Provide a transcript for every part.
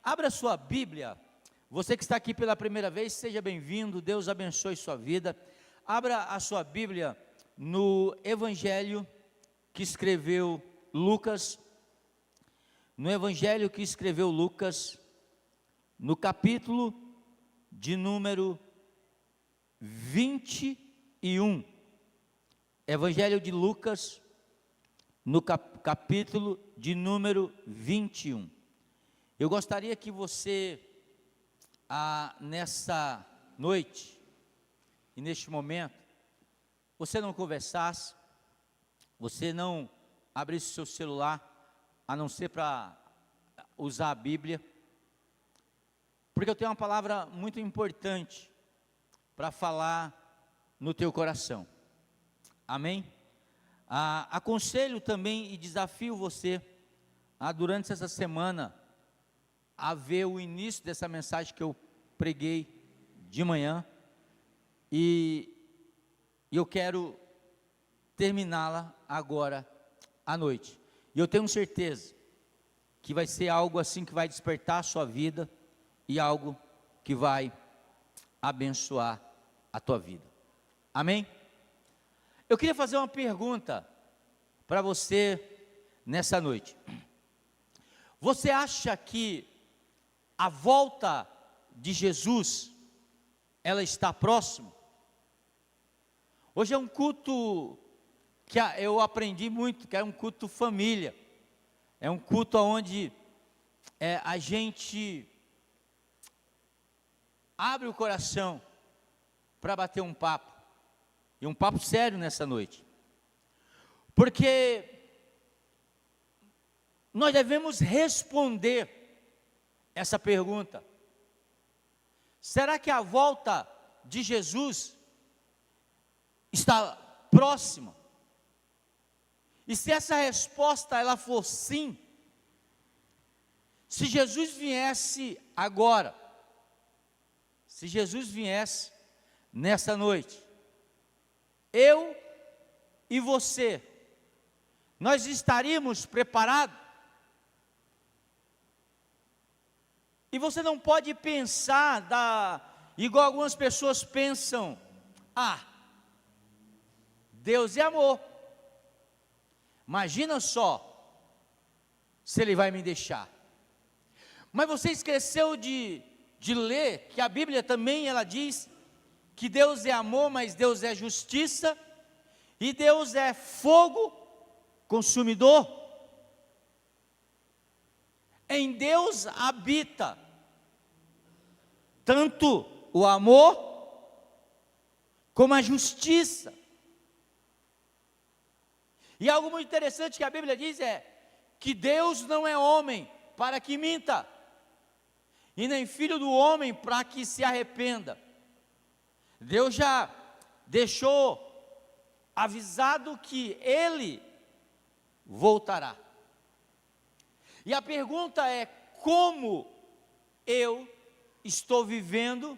Abra sua Bíblia, você que está aqui pela primeira vez, seja bem-vindo, Deus abençoe sua vida. Abra a sua Bíblia no Evangelho que escreveu Lucas, no capítulo de número 21, Evangelho de Lucas, no capítulo de número 21. Eu gostaria que você, nessa noite e neste momento, você não conversasse, você não abrisse seu celular, a não ser para usar a Bíblia, porque eu tenho uma palavra muito importante para falar no teu coração. Amém? Aconselho também e desafio você durante essa semana a ver o início dessa mensagem que eu preguei de manhã e eu quero terminá-la agora à noite. E eu tenho certeza que vai ser algo assim que vai despertar a sua vida e algo que vai abençoar a tua vida. Amém? Eu queria fazer uma pergunta para você nessa noite. Você acha que a volta de Jesus, ela está próxima? Hoje é um culto que eu aprendi muito, que é um culto família. É um culto onde a gente abre o coração para bater um papo. E um papo sério nessa noite. Porque nós devemos responder essa pergunta: será que a volta de Jesus está próxima? E se essa resposta ela for sim, se Jesus viesse agora, se Jesus viesse nessa noite, eu e você, nós estaríamos preparados? E você não pode pensar igual algumas pessoas pensam: Deus é amor, imagina só se Ele vai me deixar. Mas você esqueceu de ler que a Bíblia também ela diz que Deus é amor, mas Deus é justiça, e Deus é fogo consumidor. Em Deus habita tanto o amor como a justiça. E algo muito interessante que a Bíblia diz é que Deus não é homem para que minta, e nem filho do homem para que se arrependa. Deus já deixou avisado que Ele voltará. E a pergunta é: como eu estou vivendo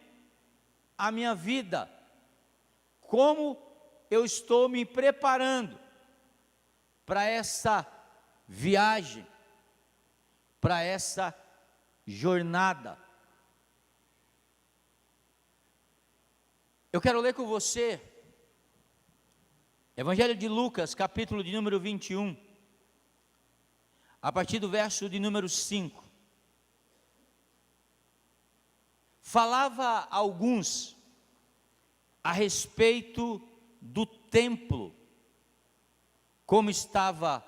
a minha vida? Como eu estou me preparando para essa viagem, para essa jornada? Eu quero ler com você Evangelho de Lucas, capítulo de número 21, a partir do verso de número 5. Falava a alguns a respeito do templo, como estava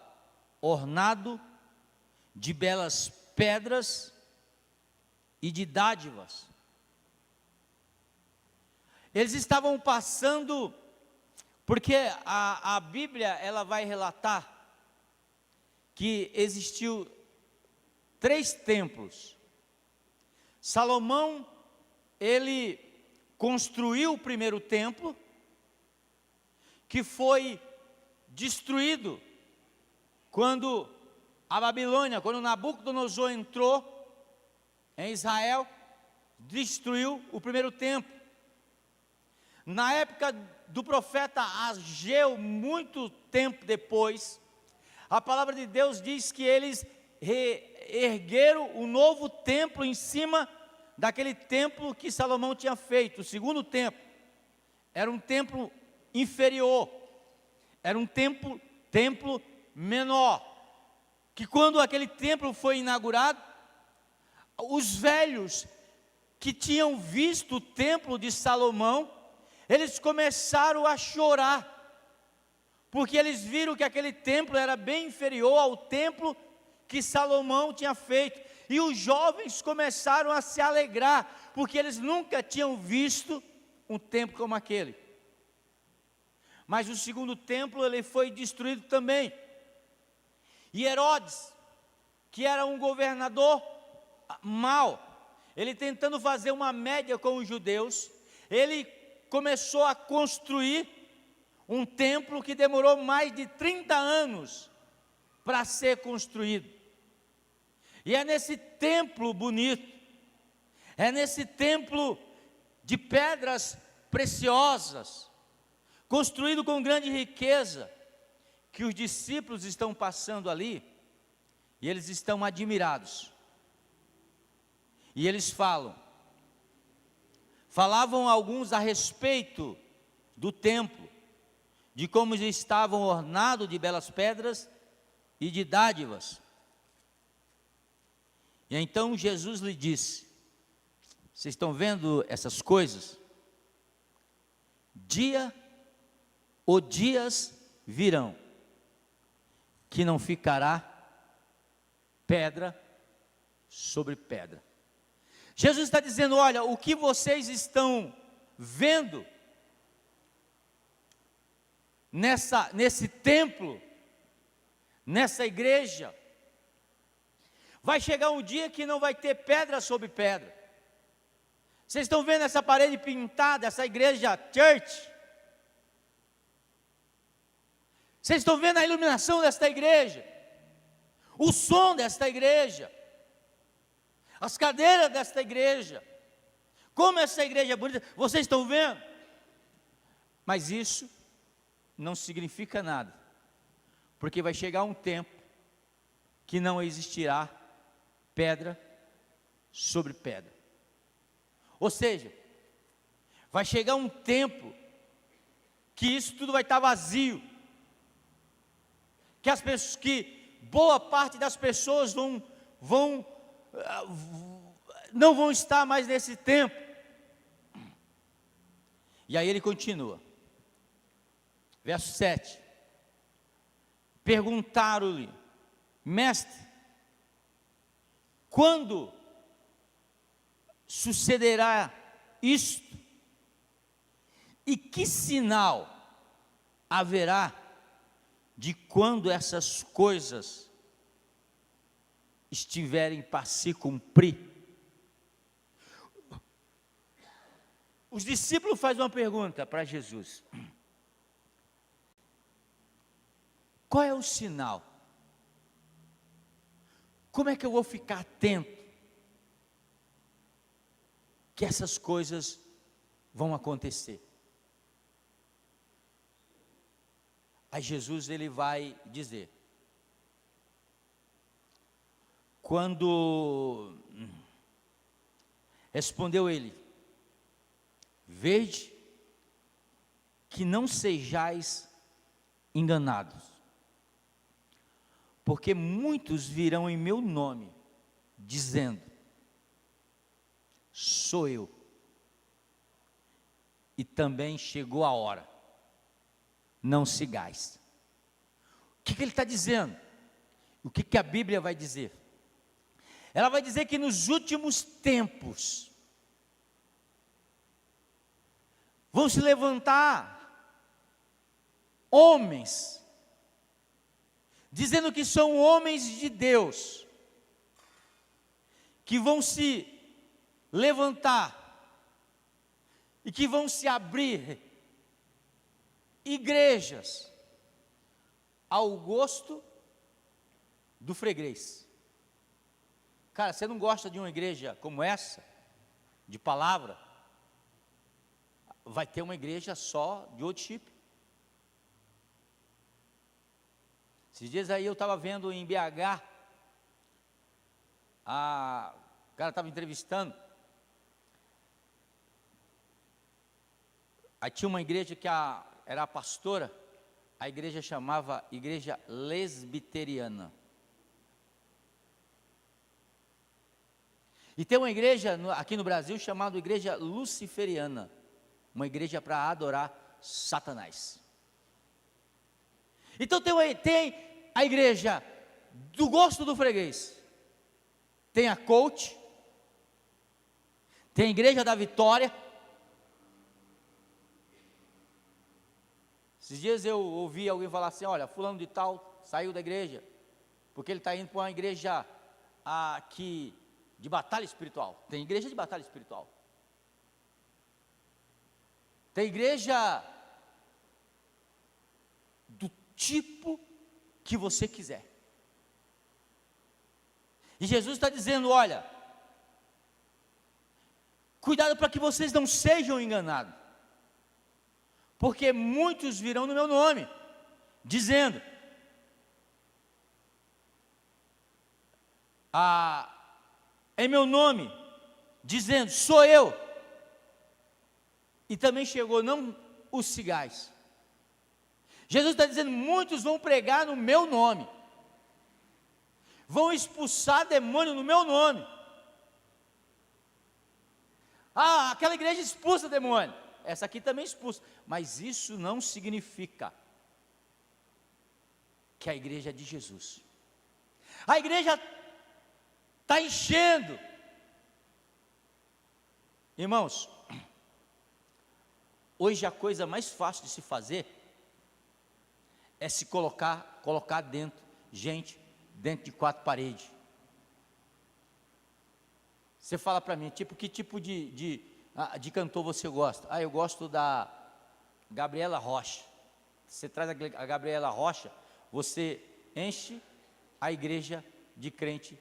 ornado de belas pedras e de dádivas. Eles estavam passando, porque a Bíblia ela vai relatar que existiu 3 templos. Salomão, ele construiu o primeiro templo, que foi destruído quando a Babilônia, quando Nabucodonosor entrou em Israel, destruiu o primeiro templo. Na época do profeta Ageu, muito tempo depois, a palavra de Deus diz que eles ergueram um novo templo em cima daquele templo que Salomão tinha feito, o segundo templo. Era um templo inferior, era um templo menor, que quando aquele templo foi inaugurado, os velhos que tinham visto o templo de Salomão, eles começaram a chorar, porque eles viram que aquele templo era bem inferior ao templo que Salomão tinha feito, e os jovens começaram a se alegrar, porque eles nunca tinham visto um templo como aquele. Mas o segundo templo, ele foi destruído também, e Herodes, que era um governador mau, ele tentando fazer uma média com os judeus, ele começou a construir um templo que demorou mais de 30 anos para ser construído. E é nesse templo bonito, é nesse templo de pedras preciosas, construído com grande riqueza, que os discípulos estão passando ali, e eles estão admirados. E eles falavam alguns a respeito do templo, de como estavam ornados de belas pedras e de dádivas. E então Jesus lhe disse: vocês estão vendo essas coisas? Dia ou dias virão, que não ficará pedra sobre pedra. Jesus está dizendo: olha, o que vocês estão vendo nesse templo, nessa igreja, vai chegar um dia que não vai ter pedra sobre pedra. Vocês estão vendo essa parede pintada, essa igreja church? Vocês estão vendo a iluminação desta igreja? O som desta igreja? As cadeiras desta igreja? Como essa igreja é bonita? Vocês estão vendo? Mas isso não significa nada, porque vai chegar um tempo que não existirá pedra sobre pedra. Ou seja, vai chegar um tempo que isso tudo vai estar vazio, que boa parte das pessoas não vão estar mais nesse tempo. E aí ele continua, verso 7, perguntaram-lhe: mestre, quando sucederá isto? E que sinal haverá de quando essas coisas estiverem para se cumprir? Os discípulos fazem uma pergunta para Jesus: qual é o sinal? Como é que eu vou ficar atento que essas coisas vão acontecer? Aí Jesus, ele vai dizer: quando respondeu ele, vede que não sejais enganados, porque muitos virão em meu nome, dizendo: sou eu, e também chegou a hora, não sigais. O que ele está dizendo? O que a Bíblia vai dizer? Ela vai dizer que nos últimos tempos vão se levantar homens, dizendo que são homens de Deus, que vão se levantar e que vão se abrir igrejas ao gosto do freguês. Cara, você não gosta de uma igreja como essa? de palavra, vai ter uma igreja só de worship. Esses dias aí eu estava vendo em BH, o cara estava entrevistando, aí tinha uma igreja que era a pastora, a igreja chamava Igreja Lesbiteriana. E tem uma igreja aqui no Brasil chamada Igreja Luciferiana, uma igreja para adorar Satanás. Então tem a igreja do gosto do freguês, tem a coach, tem a igreja da vitória. Esses dias eu ouvi alguém falar assim: olha, fulano de tal saiu da igreja, porque ele está indo para uma igreja aqui de batalha espiritual. Tem igreja de batalha espiritual. Tem igreja do tipo que você quiser. E Jesus está dizendo: olha, cuidado para que vocês não sejam enganados, porque muitos virão no meu nome, dizendo: em meu nome, dizendo, sou eu. E também chegou, não os cigais. Jesus está dizendo: muitos vão pregar no meu nome, vão expulsar demônio no meu nome. Aquela igreja expulsa demônio, essa aqui também expulsa, mas isso não significa que a igreja é de Jesus. A igreja está enchendo. Irmãos, hoje a coisa mais fácil de se fazer é se colocar dentro, gente, dentro de 4 paredes. Você fala para mim, que tipo de cantor você gosta? Eu gosto da Gabriela Rocha. Você traz a Gabriela Rocha, você enche a igreja de crente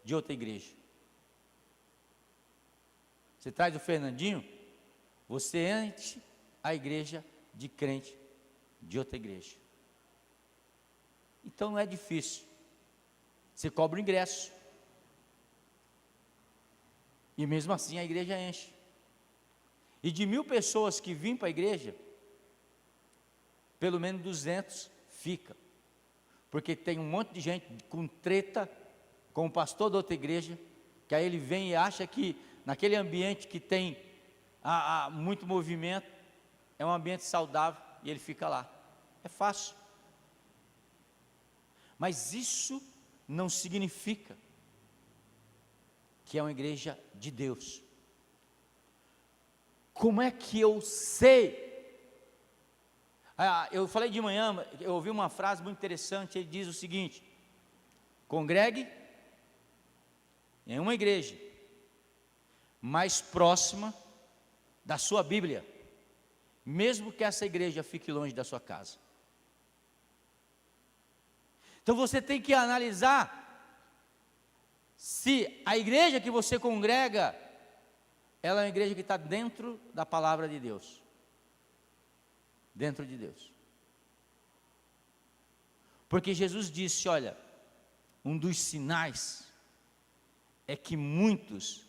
de outra igreja. Você traz o Fernandinho, você enche a igreja de crente de outra igreja. Então não é difícil. Você cobra o ingresso, e mesmo assim a igreja enche. E de 1000 pessoas que vêm para a igreja, pelo menos 200 fica, porque tem um monte de gente com treta com o pastor da outra igreja, que aí ele vem e acha que naquele ambiente que tem muito movimento, é um ambiente saudável, e ele fica lá. É fácil. Mas isso não significa que é uma igreja de Deus. Como é que eu sei? Eu falei de manhã, eu ouvi uma frase muito interessante, ele diz o seguinte: congregue em uma igreja mais próxima da sua Bíblia, mesmo que essa igreja fique longe da sua casa. Então você tem que analisar se a igreja que você congrega, ela é uma igreja que está dentro da palavra de Deus, dentro de Deus. Porque Jesus disse: olha, um dos sinais é que muitos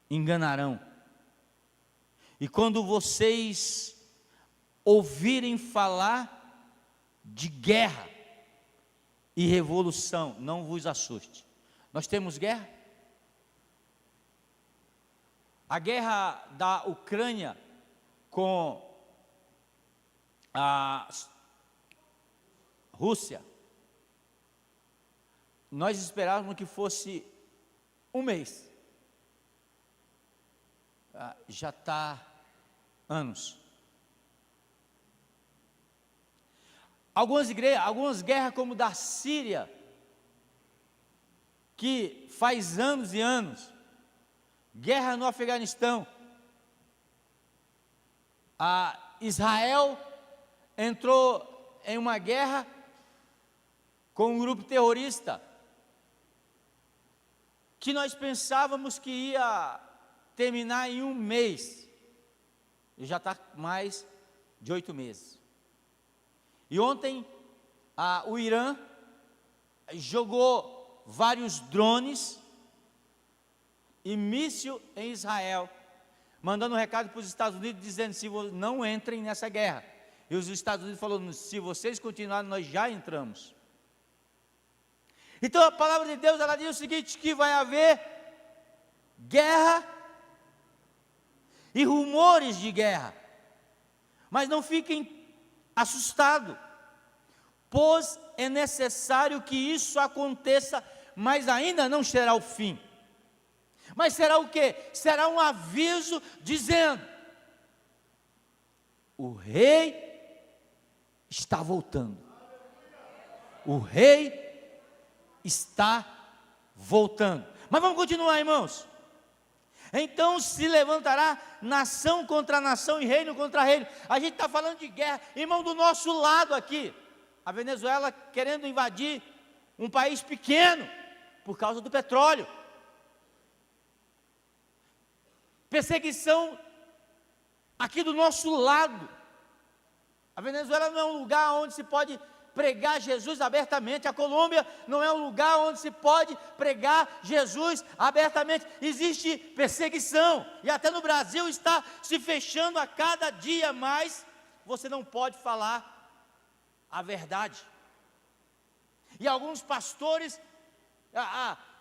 enganarão. E quando vocês ouvirem falar de guerra e revolução, não vos assuste. Nós temos guerra. A guerra da Ucrânia com a Rússia, nós esperávamos que fosse um mês. Já está anos. Algumas guerras como da Síria, que faz anos e anos. Guerra no Afeganistão. Israel entrou em uma guerra com um grupo terrorista, que nós pensávamos que ia terminar em um mês. E já está mais de 8 meses. E ontem o Irã jogou vários drones e míssil em Israel, mandando um recado para os Estados Unidos, dizendo: se não entrem nessa guerra. E os Estados Unidos falaram: se vocês continuarem, nós já entramos. Então a palavra de Deus, ela diz o seguinte, que vai haver guerra e rumores de guerra. Mas não fiquem assustados, pois é necessário que isso aconteça, mas ainda não será o fim. Mas será o quê? Será um aviso dizendo: o rei está voltando. O rei está voltando. Mas vamos continuar, irmãos. Então se levantará nação contra nação e reino contra reino. A gente está falando de guerra, irmão, do nosso lado aqui. A Venezuela querendo invadir um país pequeno por causa do petróleo. Perseguição aqui do nosso lado. A Venezuela não é um lugar onde se pode pregar Jesus abertamente. A Colômbia não é um lugar onde se pode pregar Jesus abertamente. Existe perseguição, e até no Brasil está se fechando a cada dia mais. Você não pode falar a verdade. E alguns pastores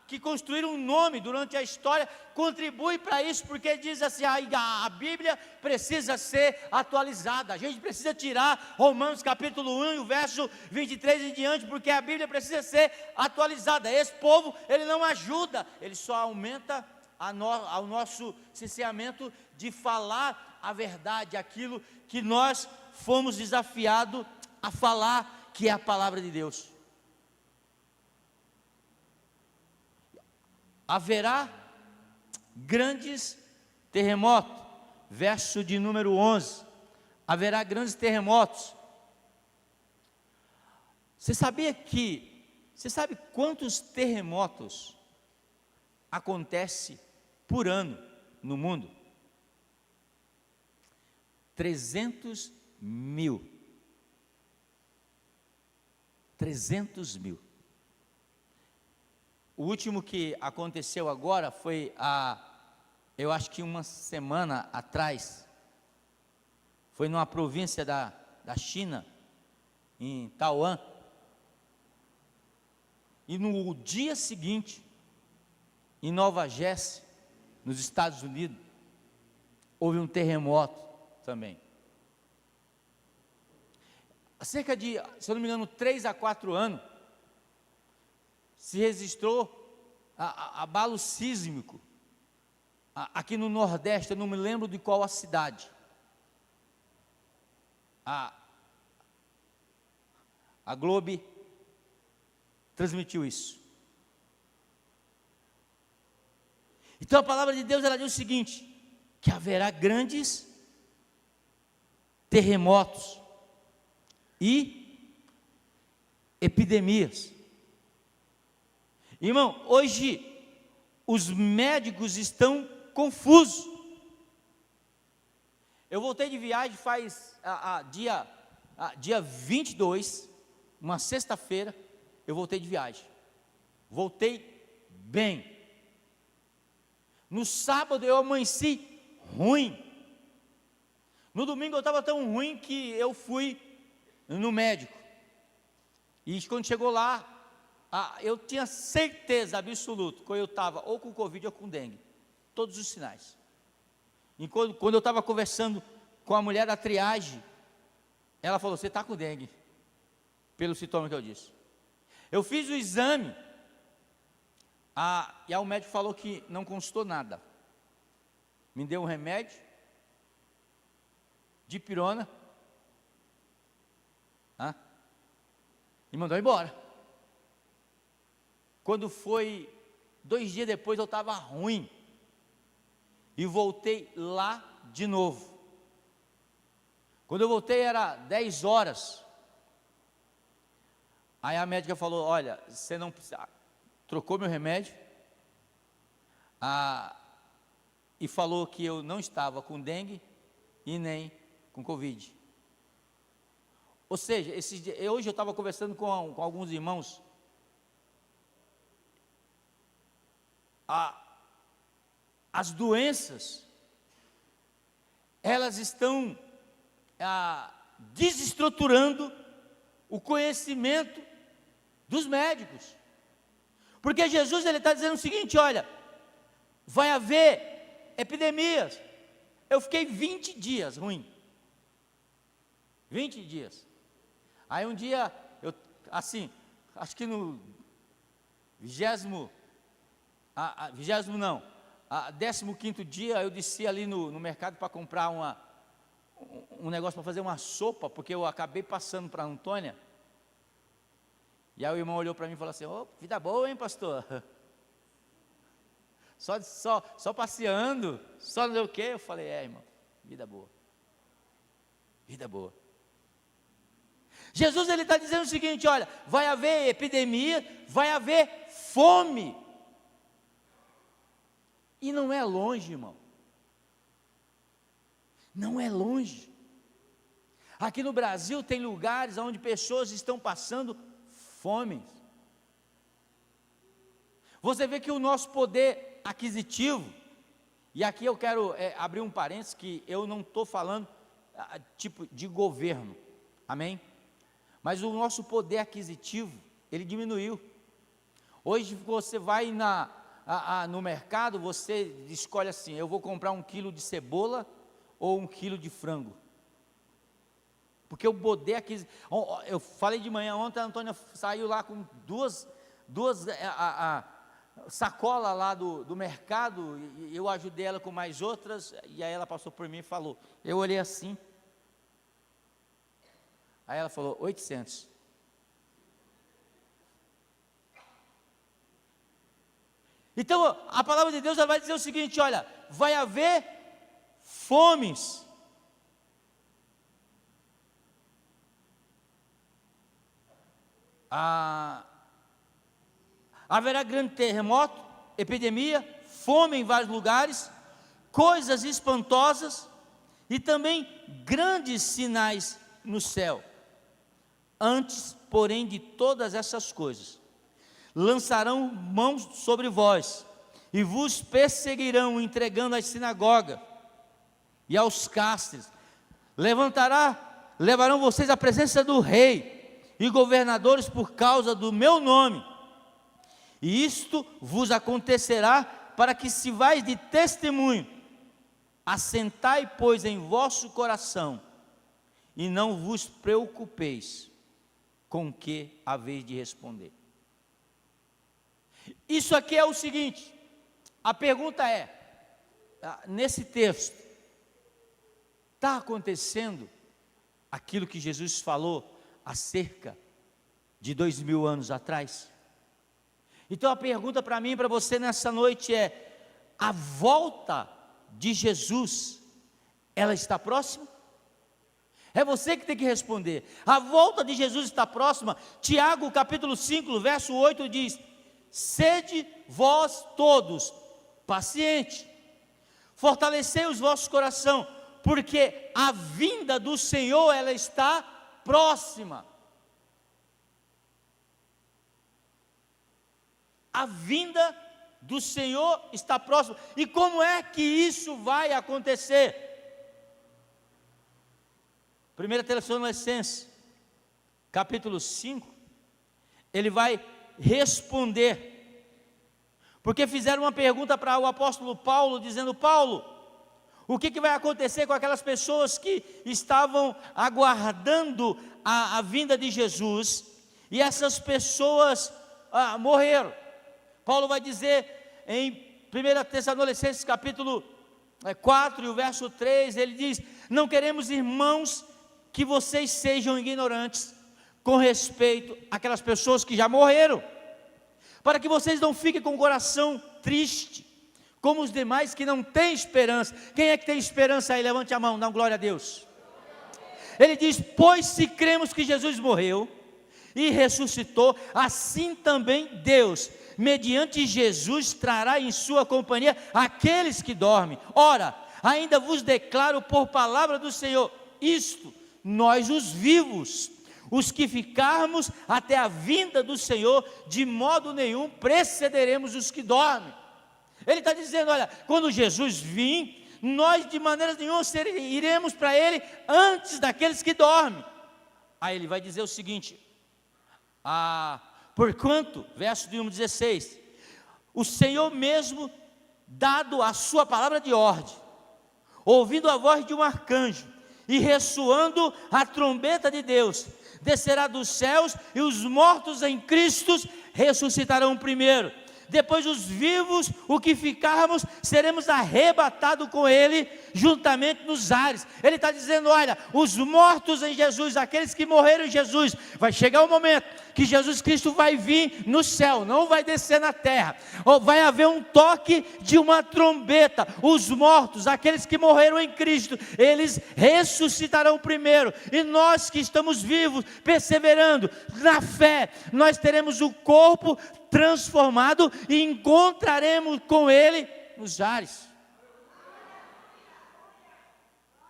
que construíram um nome durante a história contribuem para isso, porque diz assim: a Bíblia precisa ser atualizada. A gente precisa tirar Romanos capítulo 1 e o verso 23 em diante, porque a Bíblia precisa ser atualizada. Esse povo, ele não ajuda, ele só aumenta ao nosso cerceamento de falar a verdade, aquilo que nós fomos desafiados a falar, que é a palavra de Deus. Haverá grandes terremotos, verso de número 11, haverá grandes terremotos. Você sabe quantos terremotos acontecem por ano no mundo? 300 mil. 300 mil. O último que aconteceu agora foi eu acho que uma semana atrás, foi numa província da China, em Taiwan, e no dia seguinte, em Nova Jersey, nos Estados Unidos, houve um terremoto também. Há cerca de, se eu não me engano, 3 a 4 anos, se registrou abalo sísmico aqui no Nordeste. Eu não me lembro de qual a cidade. A Globo transmitiu isso. Então a palavra de Deus, ela diz o seguinte, que haverá grandes terremotos e epidemias. Irmão, hoje os médicos estão confusos. Eu voltei de viagem faz dia 22, uma sexta-feira, eu voltei de viagem. Voltei bem. No sábado eu amanheci ruim. No domingo eu estava tão ruim que eu fui no médico. E quando chegou lá, eu tinha certeza absoluta que eu estava ou com Covid ou com dengue. Todos os sinais. E quando eu estava conversando com a mulher da triagem, ela falou: você está com dengue, pelo sintoma que eu disse. Eu fiz o exame, e o médico falou que não constou nada. Me deu um remédio, dipirona, e mandou embora. Quando foi 2 dias depois, eu estava ruim, e voltei lá de novo. Quando eu voltei era 10 horas, aí a médica falou: olha, você não precisa, trocou meu remédio, e falou que eu não estava com dengue e nem com Covid. Ou seja, hoje eu estava conversando com alguns irmãos. As doenças, elas estão desestruturando o conhecimento dos médicos. Porque Jesus está dizendo o seguinte: olha, vai haver epidemias. Eu fiquei 20 dias ruim. 20 dias. Aí um dia, acho que no 15º dia, eu desci ali no mercado para comprar um negócio para fazer uma sopa, porque eu acabei passando para a Antônia. E aí o irmão olhou para mim e falou assim: ô, vida boa, hein, pastor? Só passeando, só não sei o quê. Eu falei: irmão, vida boa. Vida boa. Jesus está dizendo o seguinte: olha, vai haver epidemia, vai haver fome. E não é longe, irmão. Não é longe. Aqui no Brasil tem lugares onde pessoas estão passando fome. Você vê que o nosso poder aquisitivo, e aqui eu quero abrir um parênteses, que eu não estou falando tipo de governo, amém? Mas o nosso poder aquisitivo, ele diminuiu. Hoje você vai no mercado, você escolhe assim: eu vou comprar 1 quilo de cebola ou 1 quilo de frango. Porque o poder aquisitivo, eu falei de manhã, ontem a Antônia saiu lá com duas sacolas lá do mercado, e eu ajudei ela com mais outras, e aí ela passou por mim e falou, eu olhei assim, aí ela falou: 800. Então a palavra de Deus, ela vai dizer o seguinte: olha, vai haver fomes. Haverá grande terremoto, epidemia, fome em vários lugares, coisas espantosas e também grandes sinais no céu. Antes, porém, de todas essas coisas, lançarão mãos sobre vós e vos perseguirão, entregando às sinagogas e aos cárceres. Levarão vocês à presença do rei e governadores por causa do meu nome. E isto vos acontecerá para que sirvais de testemunho. Assentai, pois, em vosso coração e não vos preocupeis com o que haveis de responder. Isso aqui é o seguinte: a pergunta é, nesse texto, está acontecendo aquilo que Jesus falou há cerca de 2000 anos atrás? Então a pergunta para mim e para você nessa noite é: a volta de Jesus, ela está próxima? É você que tem que responder. A volta de Jesus está próxima. Tiago capítulo 5, verso 8 diz: sede vós todos pacientes, fortalecei os vossos corações, porque a vinda do Senhor, ela está próxima. A vinda do Senhor está próxima. E como é que isso vai acontecer? 1 Tessalonicenses, capítulo 5, ele vai responder, porque fizeram uma pergunta para o apóstolo Paulo, dizendo: Paulo, o que vai acontecer com aquelas pessoas que estavam aguardando a vinda de Jesus, e essas pessoas morreram? Paulo vai dizer em 1 Tessalonicenses capítulo 4 e o verso 3, ele diz: não queremos, irmãos, que vocês sejam ignorantes com respeito àquelas pessoas que já morreram, para que vocês não fiquem com o coração triste, como os demais que não têm esperança. Quem é que tem esperança aí? Levante a mão, dá glória a Deus. Ele diz: pois se cremos que Jesus morreu e ressuscitou, assim também Deus mediante Jesus trará em sua companhia aqueles que dormem. Ora, ainda vos declaro por palavra do Senhor, isto, nós os vivos, os que ficarmos até a vinda do Senhor, de modo nenhum precederemos os que dormem. Ele está dizendo, olha, quando Jesus vir, nós de maneira nenhuma iremos para Ele antes daqueles que dormem. Aí ele vai dizer o seguinte, porquanto, verso de 1,16, o Senhor mesmo, dado a sua palavra de ordem, ouvindo a voz de um arcanjo, e ressoando a trombeta de Deus, descerá dos céus, e os mortos em Cristo ressuscitarão primeiro. Depois os vivos, o que ficarmos, seremos arrebatados com Ele, juntamente nos ares. Ele está dizendo, olha, os mortos em Jesus, aqueles que morreram em Jesus, vai chegar o momento que Jesus Cristo vai vir no céu, não vai descer na terra, ou vai haver um toque de uma trombeta, os mortos, aqueles que morreram em Cristo, eles ressuscitarão primeiro, e nós que estamos vivos, perseverando na fé, nós teremos o corpo transformado e encontraremos com Ele nos ares.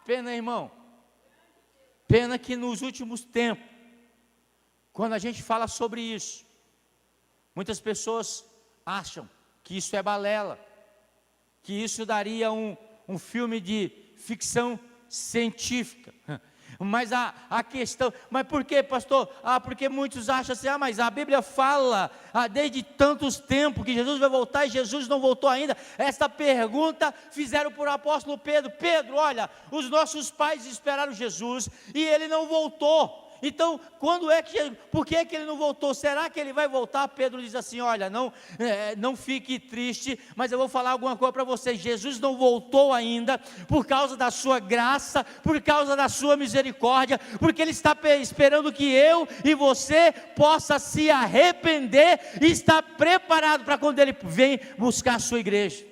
Pena, irmão, pena que nos últimos tempos, quando a gente fala sobre isso, muitas pessoas acham que isso é balela, que isso daria um filme de ficção científica. Mas a questão, mas por que, pastor? Porque muitos acham assim, mas a Bíblia fala desde tantos tempos que Jesus vai voltar e Jesus não voltou ainda. Essa pergunta fizeram por apóstolo Pedro. Pedro, olha, os nossos pais esperaram Jesus e ele não voltou. Então, por que ele não voltou? Será que ele vai voltar? Pedro diz assim, olha, não fique triste, mas eu vou falar alguma coisa para você. Jesus não voltou ainda, por causa da sua graça, por causa da sua misericórdia, porque Ele está esperando que eu e você possa se arrepender e estar preparado para quando Ele vem buscar a sua igreja.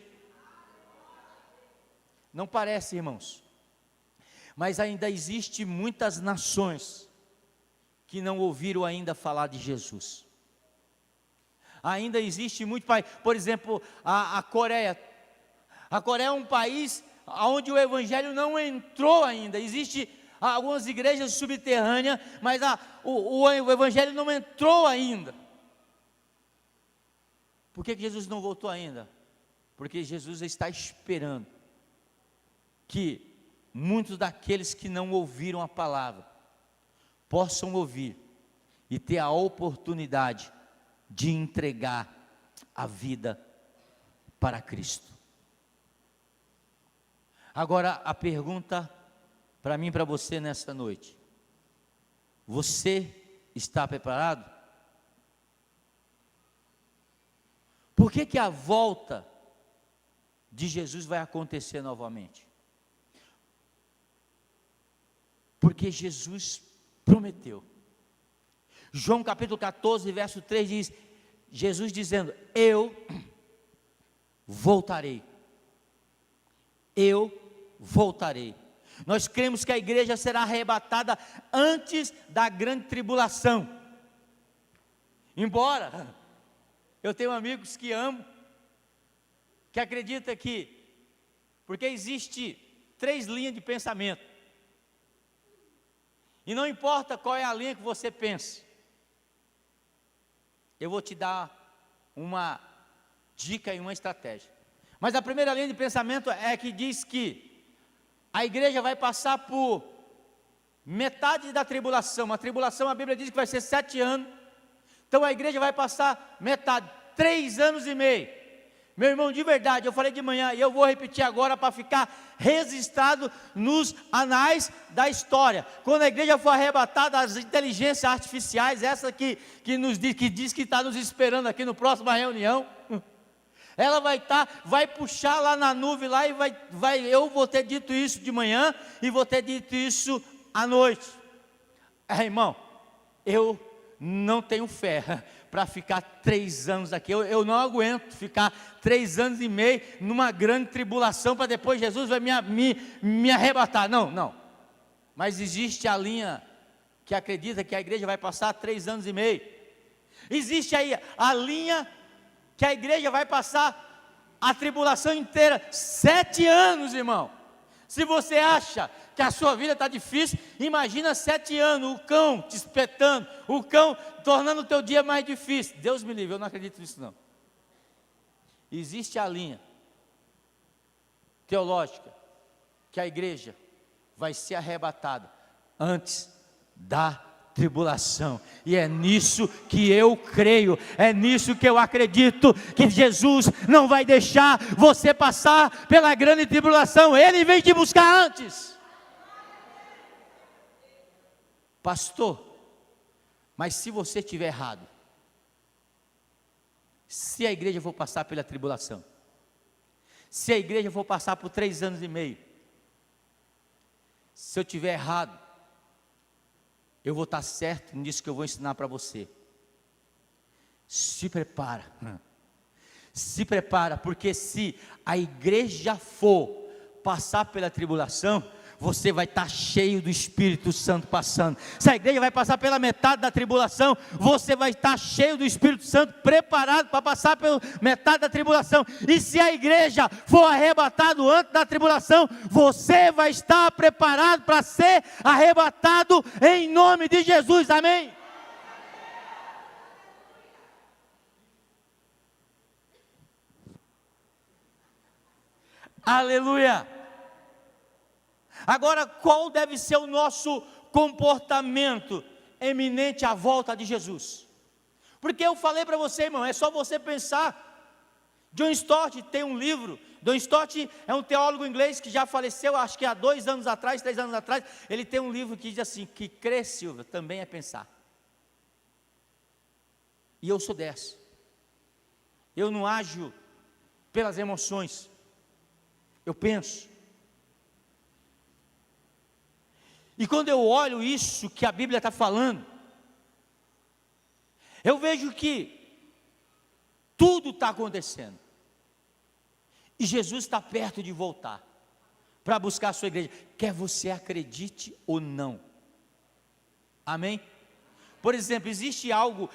Não parece, irmãos, mas ainda existe muitas nações que não ouviram ainda falar de Jesus. Ainda existe muito país, por exemplo, a Coreia. A Coreia é um país onde o Evangelho não entrou ainda. Existem algumas igrejas subterrâneas, mas o Evangelho não entrou ainda. Por que Jesus não voltou ainda? Porque Jesus está esperando que muitos daqueles que não ouviram a palavra possam ouvir e ter a oportunidade de entregar a vida para Cristo. Agora a pergunta para mim e para você nesta noite: você está preparado? Por que a volta de Jesus vai acontecer novamente? Porque Jesus prometeu. João capítulo 14, verso 3 diz, Jesus dizendo, eu voltarei. Eu voltarei. Nós cremos que a igreja será arrebatada antes da grande tribulação. Embora eu tenho amigos que amo, que acreditam que, porque existe 3 linhas de pensamento, e não importa qual é a linha que você pensa, eu vou te dar uma dica e uma estratégia. Mas a primeira linha de pensamento é que diz que a igreja vai passar por metade da tribulação. A tribulação, a Bíblia diz que vai ser 7 anos. Então a igreja vai passar metade, 3 anos e meio. Meu irmão, de verdade, eu falei de manhã e eu vou repetir agora para ficar registrado nos anais da história. Quando a igreja for arrebatada, as inteligências artificiais, essa que diz que está nos esperando aqui no próxima reunião, ela vai puxar lá na nuvem lá e eu vou ter dito isso de manhã e vou ter dito isso à noite. Irmão, eu não tenho fé para ficar 3 anos aqui, eu não aguento ficar 3 anos e meio numa grande tribulação, para depois Jesus vai me arrebatar, não, mas existe a linha que acredita que a igreja vai passar 3 anos e meio, existe aí a linha que a igreja vai passar a tribulação inteira, 7 anos, irmão. Se você acha que a sua vida está difícil, imagina 7 anos, o cão te espetando, o cão tornando o teu dia mais difícil. Deus me livre, eu não acredito nisso não. Existe a linha teológica que a igreja vai ser arrebatada antes da tribulação, e é nisso que eu creio, é nisso que eu acredito, que Jesus não vai deixar você passar pela grande tribulação, Ele vem te buscar antes. Pastor, mas se você estiver errado, se a igreja for passar pela tribulação, se a igreja for passar por 3 anos e meio, se eu estiver errado, eu vou estar certo nisso que eu vou ensinar para você. Se prepara. Se prepara, porque se a igreja for passar pela tribulação, você vai estar cheio do Espírito Santo passando. Se a igreja vai passar pela metade da tribulação, você vai estar cheio do Espírito Santo, preparado para passar pela metade da tribulação. E se a igreja for arrebatado antes da tribulação, você vai estar preparado para ser arrebatado em nome de Jesus, amém? Aleluia! Agora, qual deve ser o nosso comportamento eminente à volta de Jesus? Porque eu falei para você, irmão, é só você pensar. John Stott tem um livro. John Stott é um teólogo inglês que já faleceu, acho que há 2 anos atrás, 3 anos atrás. Ele tem um livro que diz assim, que crer, Silvia, também é pensar. E eu sou dessa. Eu não ajo pelas emoções, eu penso. E quando eu olho isso que a Bíblia está falando, eu vejo que tudo está acontecendo, e Jesus está perto de voltar, para buscar a sua igreja, quer você acredite ou não, amém? Por exemplo, existe algo,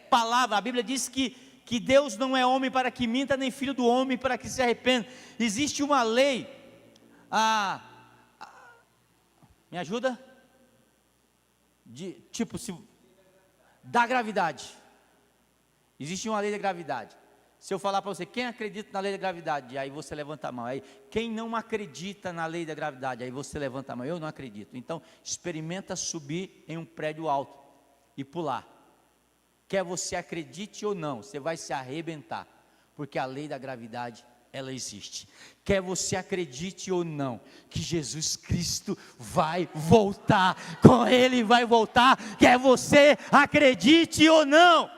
palavra, a Bíblia diz que Deus não é homem para que minta, nem filho do homem para que se arrependa. Existe uma lei, me ajuda? Da gravidade. Existe uma lei da gravidade. Se eu falar para você, quem acredita na lei da gravidade? Aí você levanta a mão. Aí, quem não acredita na lei da gravidade? Aí você levanta a mão. Eu não acredito. Então, experimenta subir em um prédio alto e pular. Quer você acredite ou não, você vai se arrebentar, porque a lei da gravidade, ela existe. Quer você acredite ou não, que Jesus Cristo vai voltar, com Ele vai voltar, quer você acredite ou não.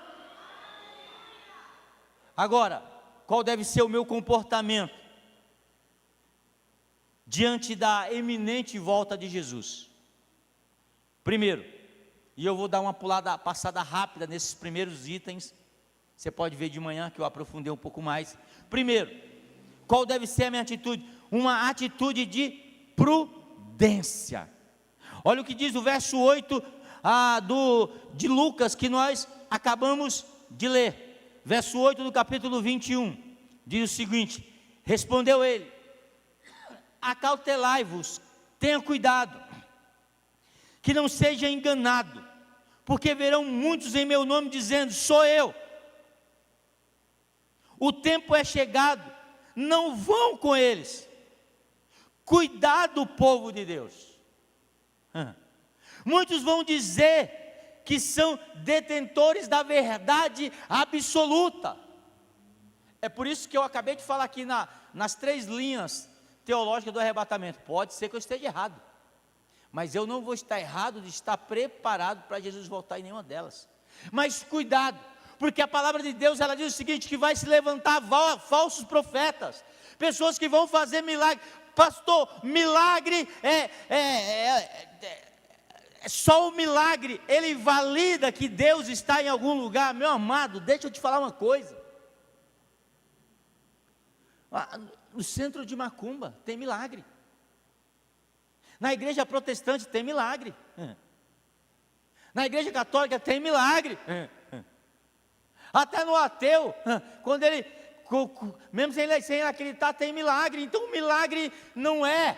Agora, qual deve ser o meu comportamento diante da eminente volta de Jesus? Primeiro, e eu vou dar uma passada rápida nesses primeiros itens, você pode ver de manhã que eu aprofundei um pouco mais. Primeiro, qual deve ser a minha atitude? Uma atitude de prudência. Olha o que diz o verso 8 de Lucas, que nós acabamos de ler. Verso 8 do capítulo 21, diz o seguinte: respondeu ele, acautelai-vos, tenha cuidado, que não seja enganado, porque verão muitos em meu nome dizendo, sou eu. O tempo é chegado, não vão com eles. Cuidado, povo de Deus. Muitos vão dizer que são detentores da verdade absoluta. É por isso que eu acabei de falar aqui nas 3 linhas teológicas do arrebatamento. Pode ser que eu esteja errado, mas eu não vou estar errado de estar preparado para Jesus voltar em nenhuma delas. Mas cuidado, porque a palavra de Deus, ela diz o seguinte, que vai se levantar falsos profetas, pessoas que vão fazer milagre. Pastor, milagre só o milagre, ele valida que Deus está em algum lugar. Meu amado, deixa eu te falar uma coisa, no centro de Macumba tem milagre, na igreja protestante tem milagre, na igreja católica tem milagre, Até no ateu, quando ele, mesmo sem acreditar, tem milagre. Então o milagre não é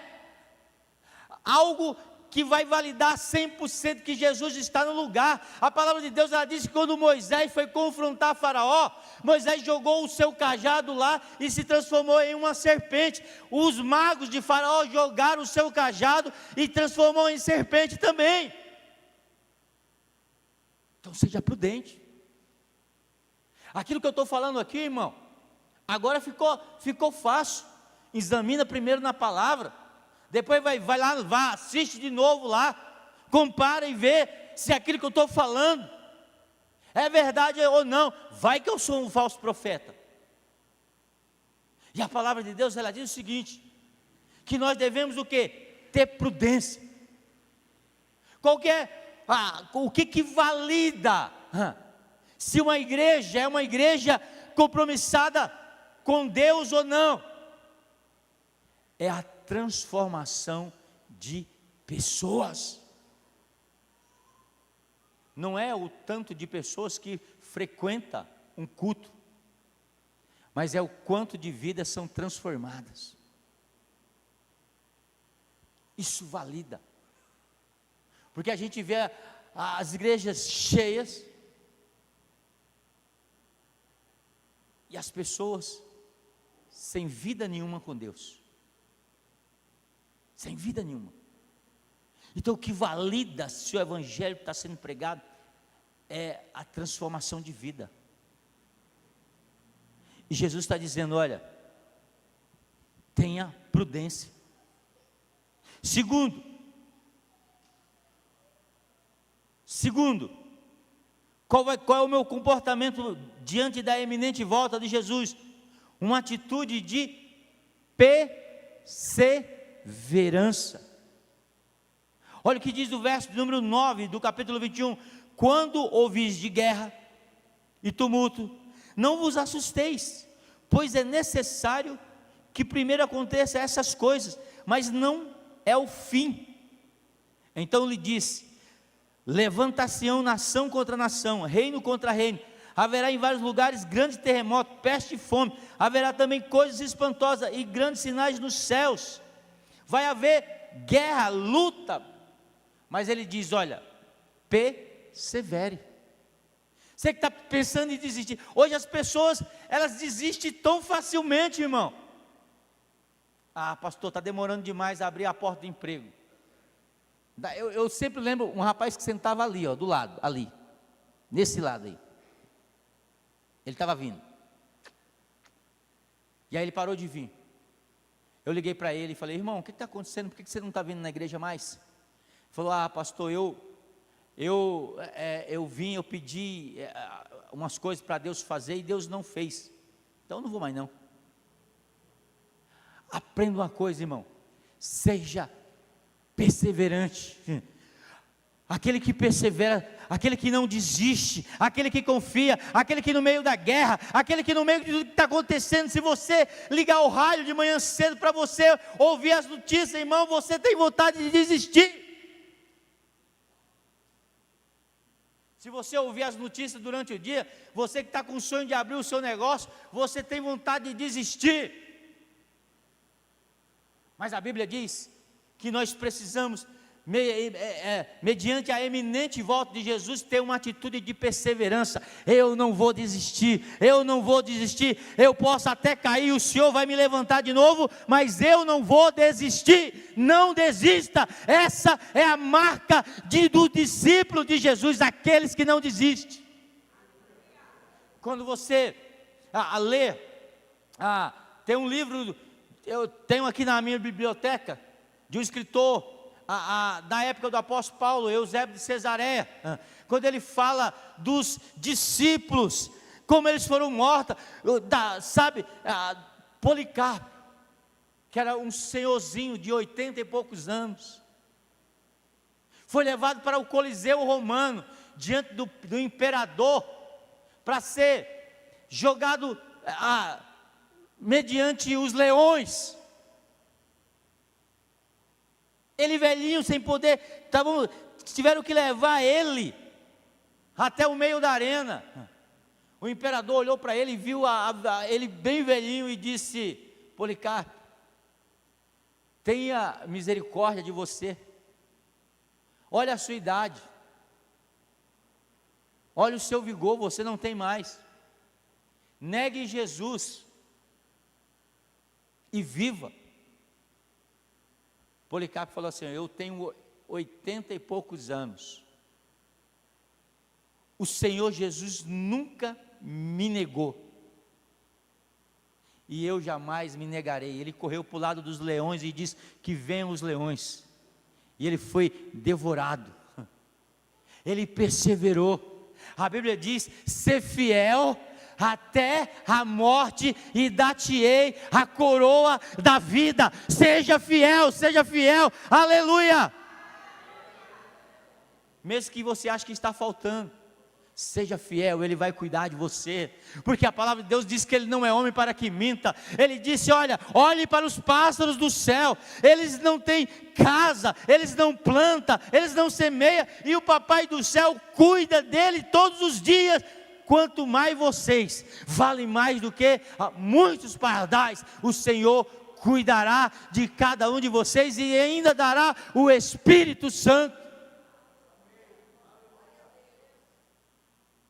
algo que vai validar 100% que Jesus está no lugar. A palavra de Deus, ela diz que quando Moisés foi confrontar Faraó, Moisés jogou o seu cajado lá e se transformou em uma serpente. Os magos de Faraó jogaram o seu cajado e transformou em serpente também. Então seja prudente. Aquilo que eu estou falando aqui, irmão, agora ficou fácil. Examina primeiro na palavra. Depois vai lá, assiste de novo lá, compara e vê se aquilo que eu estou falando é verdade ou não. Vai que eu sou um falso profeta. E a palavra de Deus, ela diz o seguinte, que nós devemos o quê? Ter prudência. O que valida se uma igreja é uma igreja compromissada com Deus ou não? É a transformação de pessoas. Não é o tanto de pessoas que frequenta um culto, mas é o quanto de vidas são transformadas. Isso valida, porque a gente vê as igrejas cheias e as pessoas sem vida nenhuma com Deus. Sem vida nenhuma. Então o que valida se o evangelho está sendo pregado é a transformação de vida. E Jesus está dizendo, olha, tenha prudência. Segundo, qual é o meu comportamento diante da iminente volta de Jesus? Uma atitude de perseverança. Olha o que diz o verso número 9 do capítulo 21. Quando ouvis de guerra e tumulto, não vos assusteis, pois é necessário que primeiro aconteça essas coisas, mas não é o fim. Então lhe disse, levantar-se-ão nação contra nação, reino contra reino, haverá em vários lugares grandes terremotos, peste e fome, haverá também coisas espantosas e grandes sinais nos céus, vai haver guerra, luta, mas ele diz, olha, persevere. Você que está pensando em desistir, hoje as pessoas, elas desistem tão facilmente, irmão. Ah, pastor, está demorando demais a abrir a porta do emprego. Eu sempre lembro um rapaz que sentava ali, ó, do lado, ali, nesse lado aí. Ele estava vindo. E aí ele parou de vir. Eu liguei para ele e falei, irmão, o que está acontecendo? Por que você não está vindo na igreja mais? Ele falou, pastor, eu vim, eu pedi umas coisas para Deus fazer e Deus não fez. Então eu não vou mais não. Aprenda uma coisa, irmão, seja perseverante. Aquele que persevera, aquele que não desiste, aquele que confia, aquele que no meio da guerra, aquele que no meio de tudo que está acontecendo, se você ligar o rádio de manhã cedo para você ouvir as notícias, irmão, você tem vontade de desistir. Se você ouvir as notícias durante o dia, você que está com o sonho de abrir o seu negócio, você tem vontade de desistir. Mas a Bíblia diz que nós precisamos, mediante a eminente volta de Jesus, ter uma atitude de perseverança. Eu não vou desistir, eu posso até cair, o Senhor vai me levantar de novo, mas eu não vou desistir. Não desista. Essa é a marca do discípulo de Jesus, aqueles que não desistem. Quando você lê, tem um livro, eu tenho aqui na minha biblioteca, de um escritor da época do apóstolo Paulo, Eusébio de Cesareia, quando ele fala dos discípulos, como eles foram mortos, Policarpo, que era um senhorzinho de 80 e poucos anos, foi levado para o Coliseu Romano, diante do imperador, para ser jogado mediante os leões. Ele velhinho, sem poder, tiveram que levar ele até o meio da arena. O imperador olhou para ele e viu ele bem velhinho e disse: Policarpo, tenha misericórdia de você. Olha a sua idade. Olha o seu vigor, você não tem mais. Negue Jesus e viva. Policarpo falou assim: eu tenho 80 e poucos anos. O Senhor Jesus nunca me negou. E eu jamais me negarei. Ele correu para o lado dos leões e disse: que venham os leões. E ele foi devorado. Ele perseverou. A Bíblia diz: ser fiel até a morte e dar-te-ei a coroa da vida. Seja fiel, aleluia. Mesmo que você ache que está faltando, seja fiel, Ele vai cuidar de você, porque a palavra de Deus diz que Ele não é homem para que minta. Ele disse: olhe para os pássaros do céu, eles não têm casa, eles não plantam, eles não semeiam, e o papai do céu cuida dele todos os dias. Quanto mais vocês, valem mais do que muitos pardais. O Senhor cuidará de cada um de vocês e ainda dará o Espírito Santo.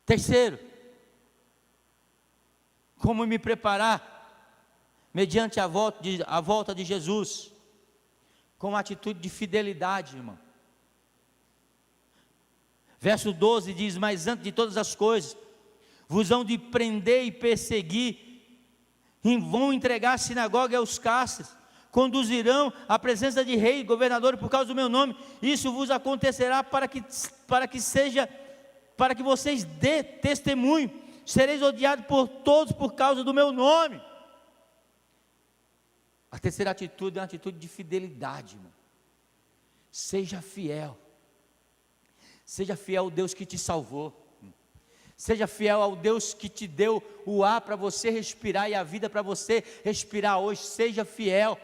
Terceiro, como me preparar mediante a volta de Jesus? Com uma atitude de fidelidade, irmão. Verso 12 diz: mas antes de todas as coisas, vos hão de prender e perseguir, e vão entregar a sinagoga aos cárceres, conduzirão à presença de reis e governadores por causa do meu nome. Isso vos acontecerá para que vocês dê testemunho. Sereis odiados por todos por causa do meu nome. A terceira atitude é uma atitude de fidelidade, irmão. Seja fiel. Seja fiel ao Deus que te salvou. Seja fiel ao Deus que te deu o ar para você respirar e a vida para você respirar hoje. Seja fiel.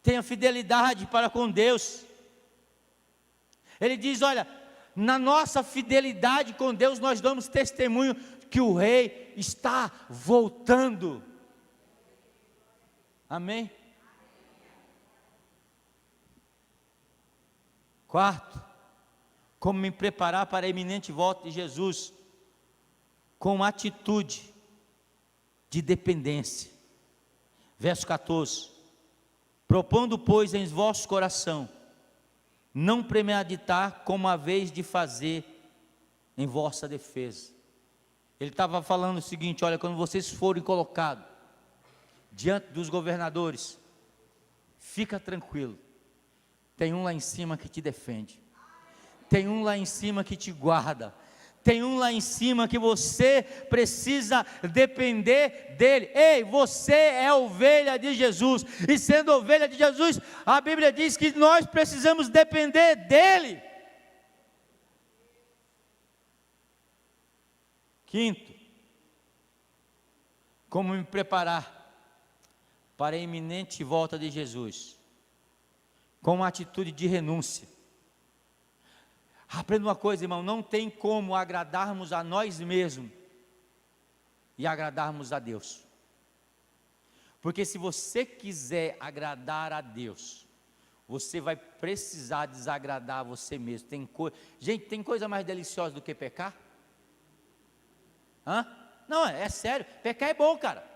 Tenha fidelidade para com Deus. Ele diz: olha, na nossa fidelidade com Deus, nós damos testemunho que o Rei está voltando. Amém? Quarto, como me preparar para a iminente volta de Jesus? Com atitude de dependência. Verso 14: propondo, pois, em vosso coração, não premeditar como a vez de fazer em vossa defesa. Ele estava falando o seguinte: olha, quando vocês forem colocados diante dos governadores, fica tranquilo, tem um lá em cima que te defende, tem um lá em cima que te guarda, tem um lá em cima que você precisa depender dele. Ei, você é ovelha de Jesus, e sendo ovelha de Jesus, a Bíblia diz que nós precisamos depender dele. Quinto, como me preparar para a iminente volta de Jesus? Com uma atitude de renúncia. Aprenda uma coisa, irmão: não tem como agradarmos a nós mesmos e agradarmos a Deus. Porque se você quiser agradar a Deus, você vai precisar desagradar você mesmo. Gente, tem coisa mais deliciosa do que pecar? Não, é sério, pecar é bom, cara.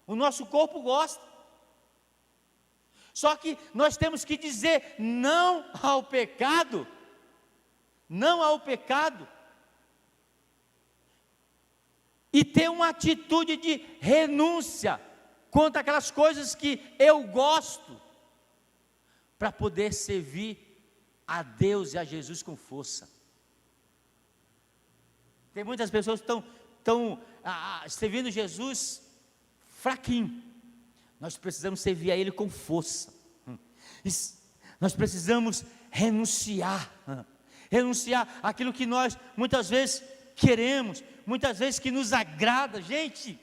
O nosso corpo gosta. Só que nós temos que dizer não ao pecado. Não ao pecado. E ter uma atitude de renúncia contra aquelas coisas que eu gosto, para poder servir a Deus e a Jesus com força. Tem muitas pessoas que estão servindo Jesus fraquinho. Nós precisamos servir a Ele com força. Nós precisamos renunciar àquilo que nós muitas vezes queremos, muitas vezes que nos agrada. Gente,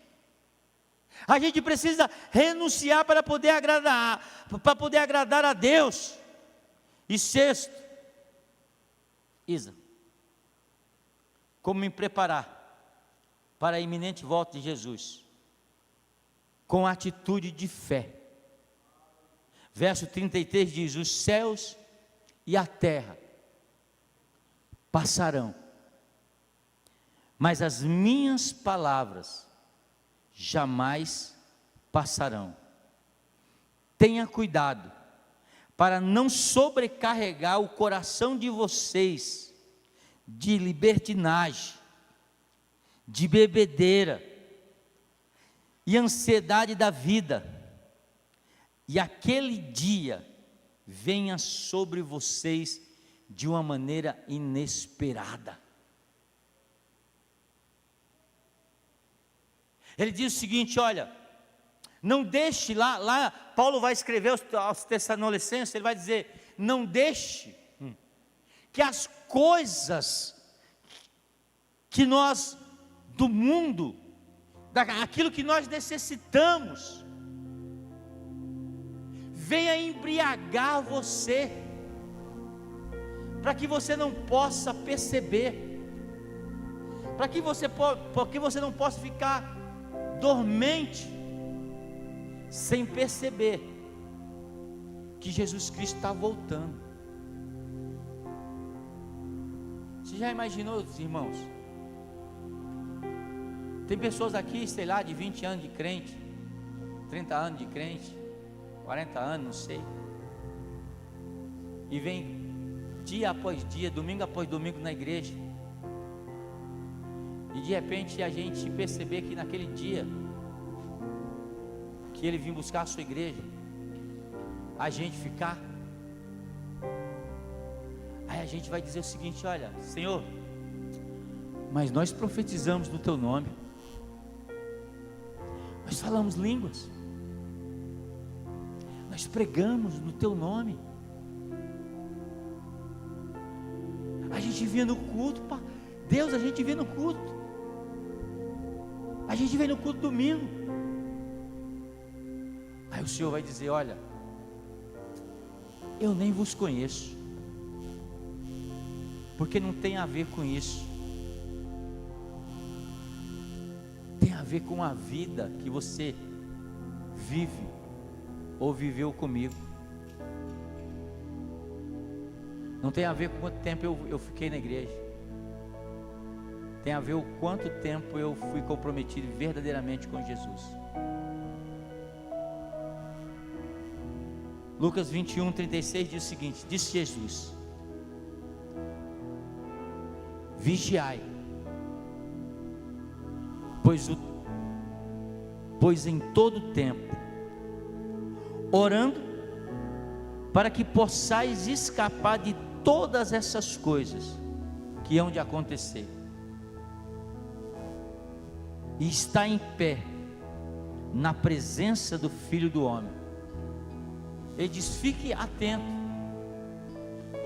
a gente precisa renunciar para poder agradar a Deus. E sexto, como me preparar para a iminente volta de Jesus, com atitude de fé. Verso 33 diz: os céus e a terra passarão, mas as minhas palavras jamais passarão. Tenha cuidado para não sobrecarregar o coração de vocês de libertinagem, de bebedeira e ansiedade da vida, e aquele dia venha sobre vocês de uma maneira inesperada. Ele diz o seguinte: olha, não deixe lá Paulo vai escrever aos Tessalonicenses, ele vai dizer: não deixe que as coisas que nós, do mundo, aquilo que nós necessitamos, venha embriagar você, para que você não possa perceber, para que você não possa ficar dormente, sem perceber que Jesus Cristo está voltando. Você já imaginou, irmãos? Tem pessoas aqui, sei lá, de 20 anos de crente, 30 anos de crente, 40 anos, não sei, e vem dia após dia, domingo após domingo na igreja, e de repente a gente perceber que naquele dia que ele vinha buscar a sua igreja, a gente ficar, aí a gente vai dizer o seguinte: olha, Senhor, mas nós profetizamos no teu nome, nós falamos línguas, nós pregamos no teu nome, a gente vinha no culto, Deus, a gente vinha no culto, a gente vem no culto domingo. Aí o Senhor vai dizer: olha, eu nem vos conheço, porque não tem a ver com isso, tem a ver com a vida que você vive ou viveu comigo. Não tem a ver com quanto tempo eu fiquei na igreja, tem a ver o quanto tempo eu fui comprometido verdadeiramente com Jesus. Lucas 21, 36 diz o seguinte: disse Jesus: vigiai, pois em todo tempo, orando, para que possais escapar de todas essas coisas que hão de acontecer, e está em pé na presença do Filho do Homem. Ele diz: fique atento.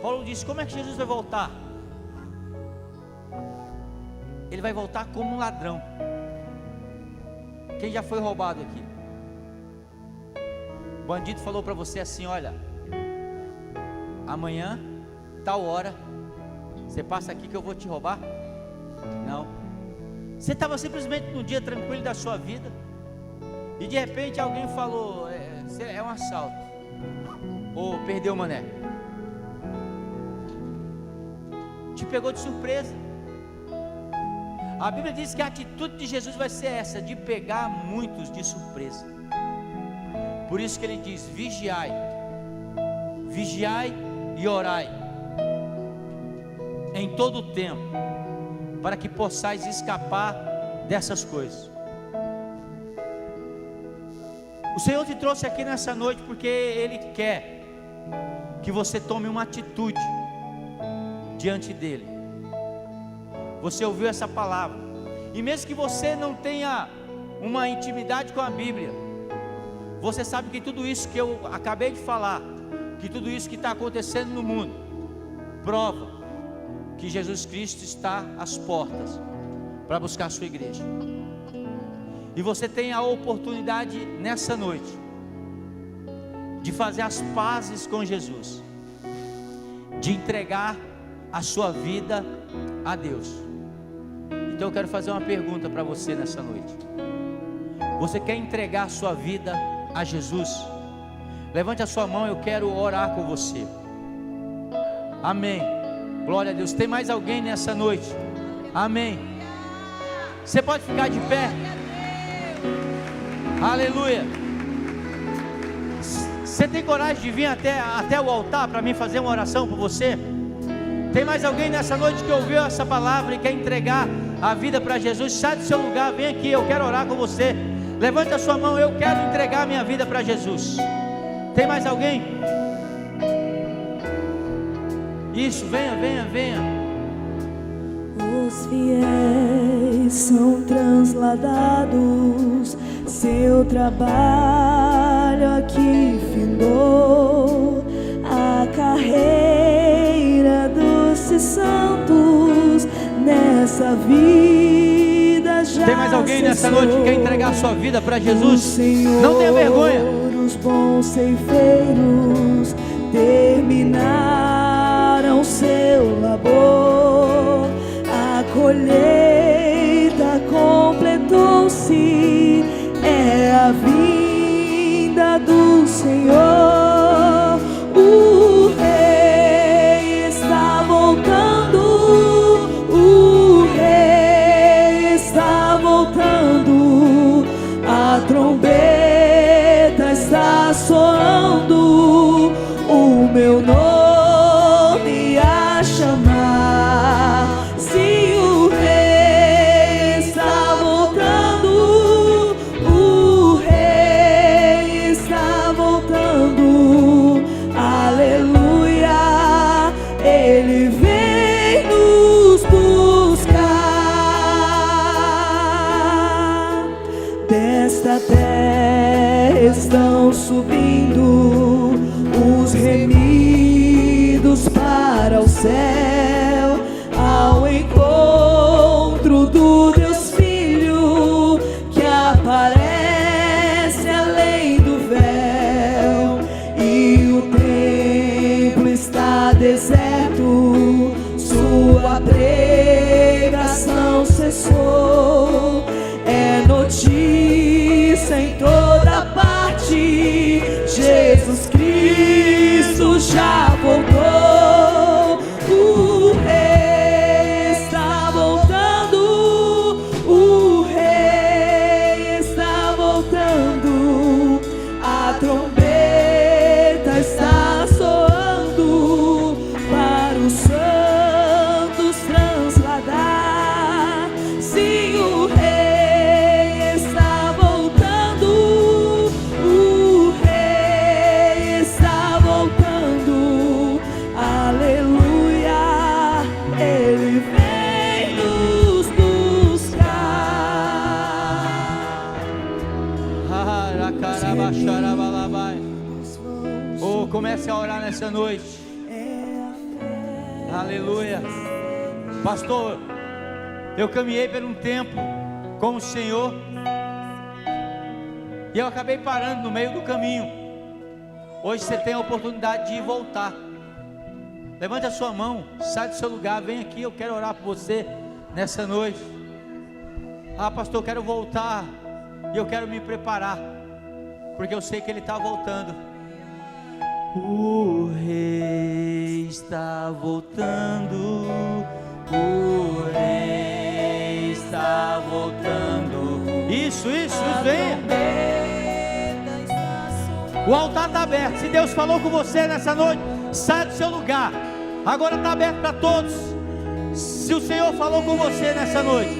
Paulo diz: como é que Jesus vai voltar? Ele vai voltar como um ladrão. Quem já foi roubado aqui? O bandido falou para você assim: olha, amanhã, tal hora, você passa aqui que eu vou te roubar? Não. Você estava simplesmente no dia tranquilo da sua vida, e de repente alguém falou: é um assalto, ou perdeu o mané, te pegou de surpresa. A Bíblia diz que a atitude de Jesus vai ser essa, de pegar muitos de surpresa. Por isso que ele diz: vigiai, vigiai e orai em todo o tempo, para que possais escapar dessas coisas. O Senhor te trouxe aqui nessa noite porque Ele quer que você tome uma atitude diante dEle. Você ouviu essa palavra, e mesmo que você não tenha uma intimidade com a Bíblia, você sabe que tudo isso que eu acabei de falar, que tudo isso que está acontecendo no mundo, prova que Jesus Cristo está às portas para buscar a sua igreja. E você tem a oportunidade nessa noite de fazer as pazes com Jesus, de entregar a sua vida a Deus. Então eu quero fazer uma pergunta para você nessa noite. Você quer entregar sua vida a Jesus? Levante a sua mão, eu quero orar com você. Amém. Glória a Deus. Tem mais alguém nessa noite? Amém. Você pode ficar de pé. Aleluia. Você tem coragem de vir até o altar para mim fazer uma oração por você? Tem mais alguém nessa noite que ouviu essa palavra e quer entregar a vida para Jesus? Sai do seu lugar, vem aqui, eu quero orar com você. Levante a sua mão, eu quero entregar a minha vida para Jesus. Tem mais alguém? Isso, venha, venha, venha. Os fiéis são transladados, seu trabalho aqui findou, a carreira dos santos nessa vida já. Tem mais alguém nessa noite que quer entregar sua vida para Jesus? Não tenha vergonha. Os bons ceifeiros terminaram seu labor, a colheita completou-se, é a vinda do Senhor. O Rei está voltando, o Rei está voltando, a trombeta está soando, o meu nome a chamar. Se o Rei está voltando, o Rei está voltando, aleluia, Ele vem nos buscar. Desta terra estão subindo os remidos para o céu, ao encontro do Deus Filho que aparece além do véu. E o templo está deserto, sua pregação cessou, é notícia em toda parte, Jesus Cristo já voltou. O Rei está voltando, o Rei está voltando, a trombeta está soando para os santos transladar. Sim, o Rei está voltando, o Rei está voltando, aleluia, Ele vem nos buscar. Oh, comece a orar nessa noite. Aleluia. Pastor, eu caminhei por um tempo com o Senhor e eu acabei parando no meio do caminho. Hoje você tem a oportunidade de voltar. Levante a sua mão, sai do seu lugar, vem aqui, eu quero orar por você nessa noite. Ah, pastor, eu quero voltar e eu quero me preparar, porque eu sei que Ele está voltando. O Rei está voltando, o Rei está voltando. Isso, venha. O altar está aberto. Se Deus falou com você nessa noite, sai do seu lugar. Agora está aberto para todos. Se o Senhor falou com você nessa noite,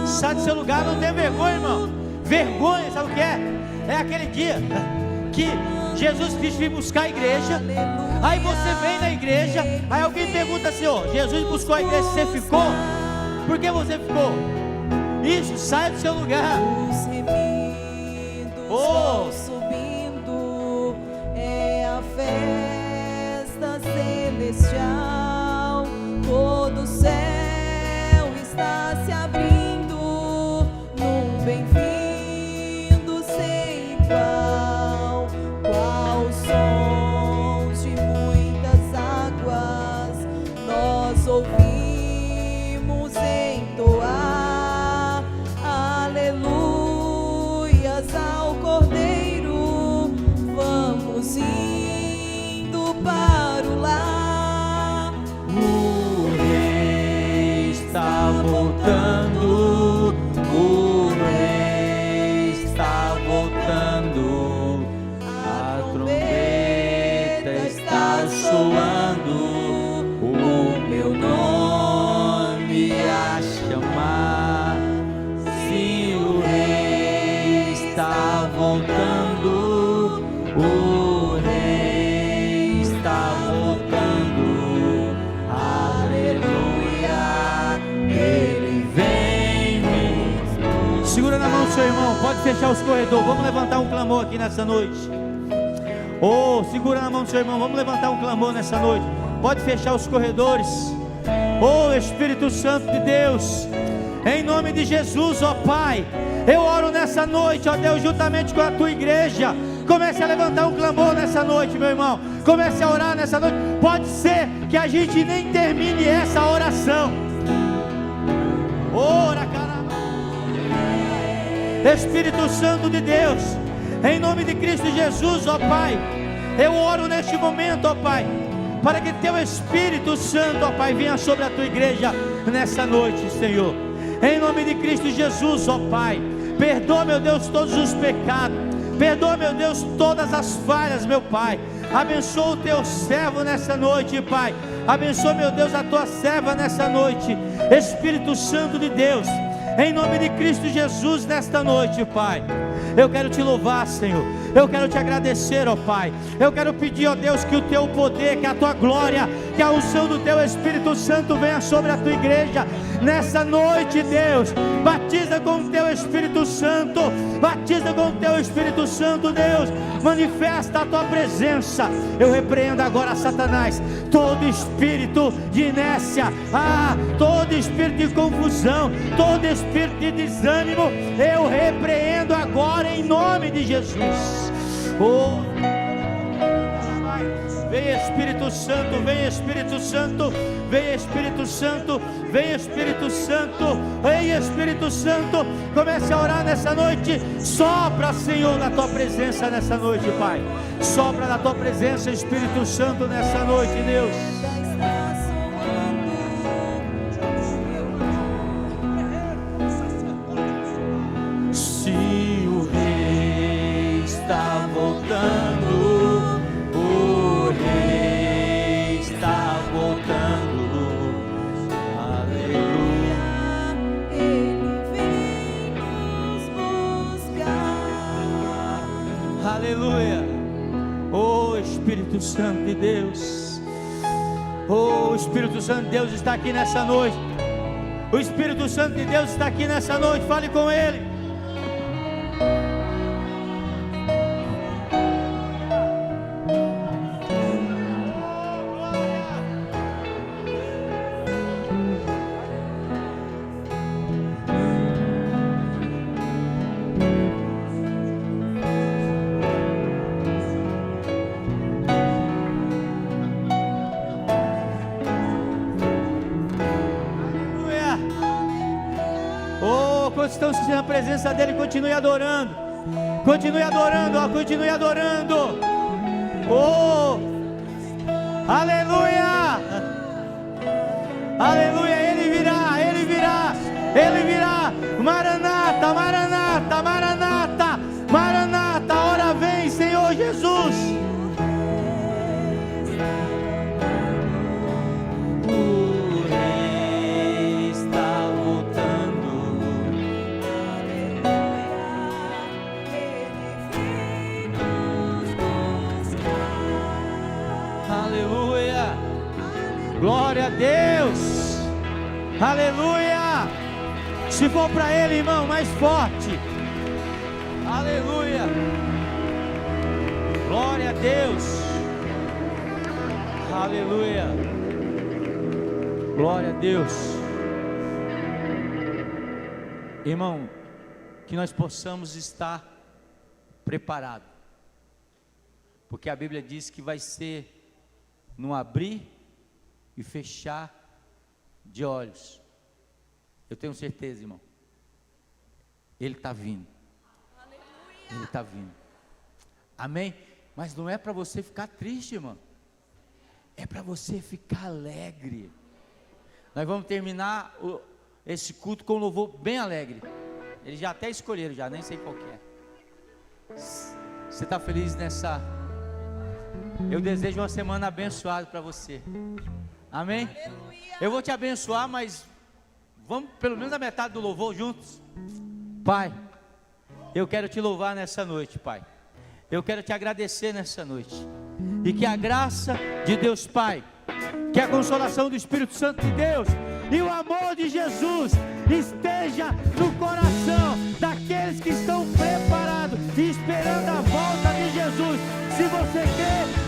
sai do seu lugar. Não tem vergonha, irmão. Vergonha, sabe o que é? É aquele dia que Jesus Cristo veio buscar a igreja. Aí você vem na igreja, aí alguém pergunta assim: ó, Jesus buscou a igreja, você ficou? Por que você ficou? Isso, sai do seu lugar. Os remidos estão subindo, é a festa celestial, todo o céu está se abrindo num bem-vindo sem igual, qual sons de muitas águas nós ouvimos entoar. voltando, o Rei está voltando, a trombeta está soando, o meu nome a chamar. Sim, o Rei está voltando, o Rei está voltando, aleluia, Ele vem me... Segura na mão do seu irmão, pode fechar os corredores, vamos levantar um clamor aqui nessa noite. Oh, segura na mão do seu irmão, vamos levantar um clamor nessa noite. Pode fechar os corredores. Oh, Espírito Santo de Deus, em nome de Jesus, ó Pai, eu oro nessa noite, ó Deus, juntamente com a tua igreja. Comece a levantar um clamor nessa noite, meu irmão. Comece a orar nessa noite. Pode ser que a gente nem termine essa oração. Ora, caramba. Espírito Santo de Deus, em nome de Cristo Jesus, ó Pai, eu oro neste momento, ó Pai, para que teu Espírito Santo, ó Pai, venha sobre a tua igreja nessa noite, Senhor. Em nome de Cristo Jesus, ó Pai, perdoa, meu Deus, todos os pecados, perdoa, meu Deus, todas as falhas, meu Pai. Abençoa o teu servo nessa noite, Pai. Abençoa, meu Deus, a tua serva nessa noite. Espírito Santo de Deus, em nome de Cristo Jesus, nesta noite, Pai, eu quero te louvar, Senhor. Eu quero te agradecer, ó Pai. Eu quero pedir, ó Deus, que o teu poder, que a tua glória, que a unção do teu Espírito Santo venha sobre a tua igreja nessa noite, Deus. Batiza com o teu Espírito Santo, batiza com o teu Espírito Santo, Deus. Manifesta a tua presença. Eu repreendo agora, Satanás, todo espírito de inércia, todo espírito de confusão, todo espírito de desânimo, eu repreendo agora em nome de Jesus. Oh, vem Espírito Santo, vem Espírito Santo, vem Espírito Santo, vem Espírito Santo, vem Espírito Santo. Comece a orar nessa noite. Sopra, Senhor, na tua presença nessa noite, Pai. Sopra na tua presença, Espírito Santo, nessa noite, Deus. Se o Rei está voltando, o Rei está voltando, aleluia, Ele vem nos buscar. aleluia. Oh, Espírito Santo de Deus, oh, o Espírito Santo de Deus está aqui nessa noite. O Espírito Santo de Deus está aqui nessa noite. Fale com Ele. Estão sentindo a presença dele, continue adorando, ó, continue adorando, oh, aleluia, aleluia, ele virá, Maranata, Maranata, Maranata, Maranata, ora vem, Senhor Jesus. Glória a Deus, aleluia. Se for para Ele, irmão, mais forte, aleluia. Glória a Deus, aleluia. Glória a Deus. Irmão, que nós possamos estar preparados, porque a Bíblia diz que vai ser no abrir e fechar de olhos. Eu tenho certeza, irmão, Ele está vindo. Aleluia. Ele está vindo, amém? Mas não é para você ficar triste, irmão, é para você ficar alegre. Nós vamos terminar esse culto com um louvor bem alegre. Eles já até escolheram, já nem sei qual que é. Você está feliz nessa? Eu desejo uma semana abençoada para você. Amém? Eu vou te abençoar, mas vamos pelo menos a metade do louvor juntos. Pai, eu quero te louvar nessa noite, Pai. Eu quero te agradecer nessa noite. E que a graça de Deus Pai, que a consolação do Espírito Santo de Deus e o amor de Jesus esteja no coração daqueles que estão preparados e esperando a volta de Jesus. Se você crê,